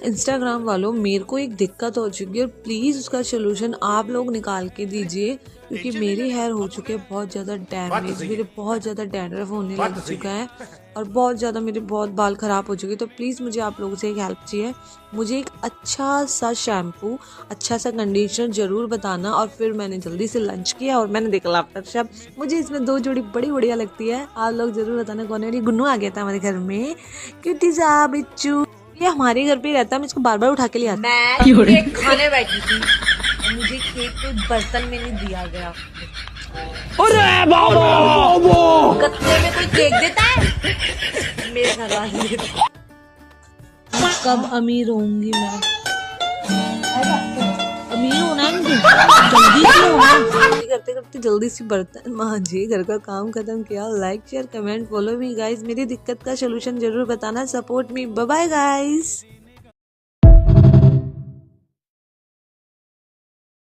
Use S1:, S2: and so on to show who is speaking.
S1: Instagram वालों, मेरे को एक दिक्कत हो चुकी है और प्लीज़ उसका सोल्यूशन आप लोग निकाल के दीजिए, क्योंकि मेरे हेयर हो चुके हैं बहुत ज़्यादा डैमेज, मेरे बहुत ज़्यादा डैंड्रफ होने लग चुका है और बहुत ज़्यादा मेरे बहुत बाल ख़राब हो चुके हैं। तो प्लीज़ मुझे आप लोगों से एक हेल्प चाहिए, मुझे एक अच्छा सा शैम्पू, अच्छा सा कंडीशनर ज़रूर बताना। और फिर मैंने जल्दी से लंच किया और मैंने देखा लैपटॉप, मुझे इसमें 2 जोड़ी बड़ी बढ़िया लगती है। आप लोग ज़रूर बताना कौन है। और ये गुन्नू आ गया था हमारे घर में, क्यूटी सा बिच्चू, ये हमारे घर पे ही रहता है, मैं इसको बार बार उठा के ले आती।
S2: मैं केक खाने बैठी थी और मुझे केक कोई बर्तन में नहीं दिया गया।
S3: अरे बाबा
S2: गत्ते में कोई केक देता है? मेरे घर वाले देते हैं।
S1: कब अमीर होंगी मैं? अमीर होना है मुझे, जल्दी से होना है। करते करते जल्दी से बर्तन मांजिए, घर का काम खत्म किया। Like share comment follow me guys, मेरी दिक्कत का सोल्यूशन जरूर बताना। Support me, bye bye guys.